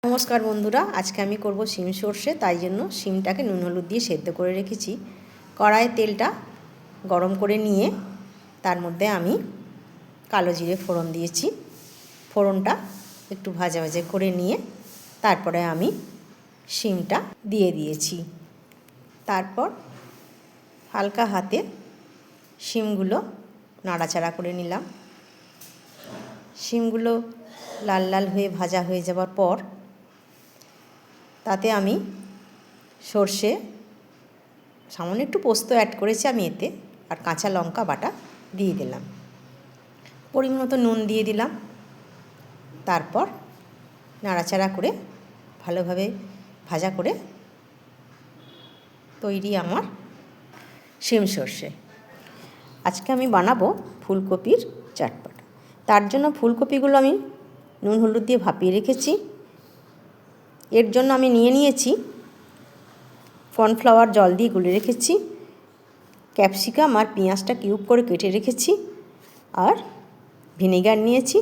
নমস্কার বন্ধুরা, আজকে আমি করব শিম সর্ষে। তাই জন্য শিমটাকে নুন হলুদ দিয়ে সেদ্ধ করে রেখেছি। কড়াইয়ে তেলটা গরম করে নিয়ে তার মধ্যে আমি কালো জিরে ফোড়ন দিয়েছি। ফোড়নটা একটু ভাজা ভাজা করে নিয়ে তারপরে আমি শিমটা দিয়ে দিয়েছি। তারপর হালকা হাতে শিমগুলো নাড়াচাড়া করে নিলাম। শিমগুলো লাল লাল হয়ে ভাজা হয়ে যাওয়ার পর তাতে আমি সর্ষে, সামান্য একটু পোস্ত অ্যাড করেছি আমি এতে, আর কাঁচা লঙ্কা বাটা দিয়ে দিলাম। পরিমাণ মতো নুন দিয়ে দিলাম। তারপর নাড়াচাড়া করে ভালোভাবে ভাজা করে তৈরি আমার শিম সর্ষে। আজকে আমি বানাবো ফুলকপির চটপটা। তার জন্য ফুলকপিগুলো আমি নুন হলুদ দিয়ে ভাপিয়ে রেখেছি। এর জন্য আমি নিয়েছি কর্নফ্লাওয়ার জল দিয়ে গুলে রেখেছি, ক্যাপসিকাম আর পেঁয়াজটা কিউব করে কেটে রেখেছি, আর ভিনেগার নিয়েছি,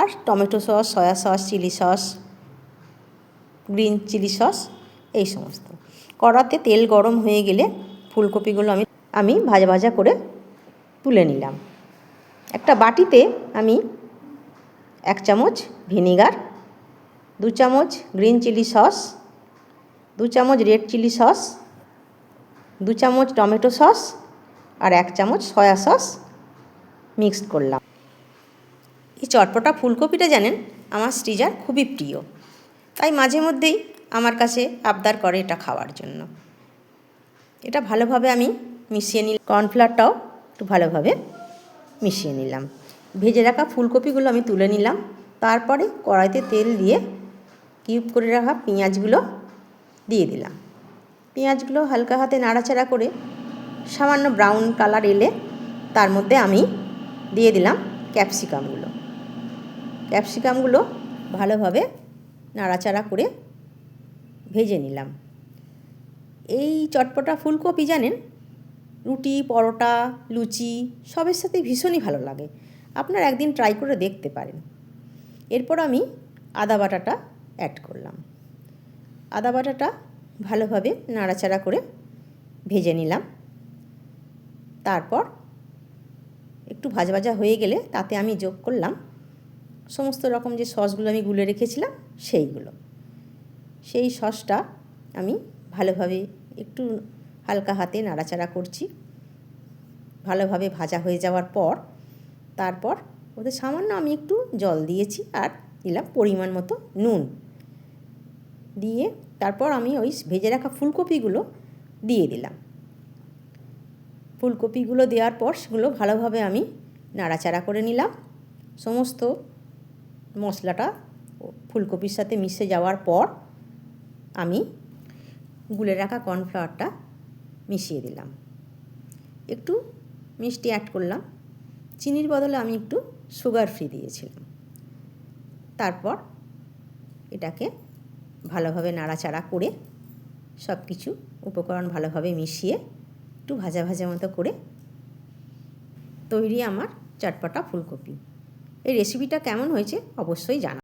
আর tomato sauce, soya sauce, chilli sauce, green chilli sauce, এই সমস্ত। কড়াতে তেল গরম হয়ে গেলে ফুলকপিগুলো আমি ভাজা ভাজা করে তুলে নিলাম। একটা বাটিতে আমি 1 চামচ ভিনেগার, 2 চামচ গ্রিন চিলি সস, 2 চামচ রেড চিলি সস, 2 চামচ টমেটো সস আর 1 চামচ সয়া সস মিক্সড করলাম। এই চটপটা ফুলকপিটা জানেন আমার শ্রীজার খুবই প্রিয়, তাই মাঝে মধ্যেই আমার কাছে আবদার করে এটা খাওয়ার জন্য। এটা ভালোভাবে আমি মিশিয়ে নিলাম। কর্নফ্লাওয়ারটাও একটু ভালোভাবে মিশিয়ে নিলাম। ভেজে রাখা ফুলকপিগুলো আমি তুলে নিলাম। তারপরে কড়াইতে তেল দিয়ে কিউব করে রাখা পেঁয়াজগুলো দিয়ে দিলাম। পেঁয়াজগুলো হালকা হাতে নাড়াচাড়া করে সামান্য ব্রাউন কালার এলে তার মধ্যে আমি দিয়ে দিলাম ক্যাপসিকামগুলো। ক্যাপসিকামগুলো ভালোভাবে নাড়াচাড়া করে ভেজে নিলাম। এই চটপটা ফুলকপি জানেন রুটি, পরোটা, লুচি সবের সাথে ভীষণই ভালো লাগে। আপনারা একদিন ট্রাই করে দেখতে পারেন। এরপর আমি আদা বাটাটা অ্যাড করলাম। আদা বাটাটা ভালোভাবে নাড়াচাড়া করে ভেজে নিলাম। তারপর একটু ভাজা ভাজা হয়ে গেলে তাতে আমি যোগ করলাম সমস্ত রকম যে সসগুলো আমি গুলে রেখেছিলাম সেইগুলো। সেই সসটা আমি ভালোভাবে একটু হালকা হাতে নাড়াচাড়া করছি। ভালোভাবে ভাজা হয়ে যাওয়ার পর তারপর ওতে সামান্য আমি একটু জল দিয়েছি আর দিলাম পরিমাণ মতো নুন দিয়ে তারপর আমি ওই ভেজে রাখা ফুলকপিগুলো দিয়ে দিলাম। ফুলকপিগুলো দেওয়ার পর সেগুলো ভালোভাবে আমি নাড়াচাড়া করে নিলাম। সমস্ত মশলাটা ফুলকপির সাথে মিশে যাওয়ার পর আমি গুলে রাখা কর্নফ্লাওয়ারটা মিশিয়ে দিলাম। একটু মিষ্টি অ্যাড করলাম। চিনির বদলে আমি একটু সুগার ফ্রি দিয়েছিলাম। তারপর এটাকে ভালোভাবে নাড়াচাড়া করে সব কিছু উপকরণ ভালোভাবে মিশিয়ে একটু ভাজা ভাজা মতো করে তৈরি আমার চটপটা ফুলকপি। এই রেসিপিটা কেমন হয়েছে অবশ্যই জানাবেন।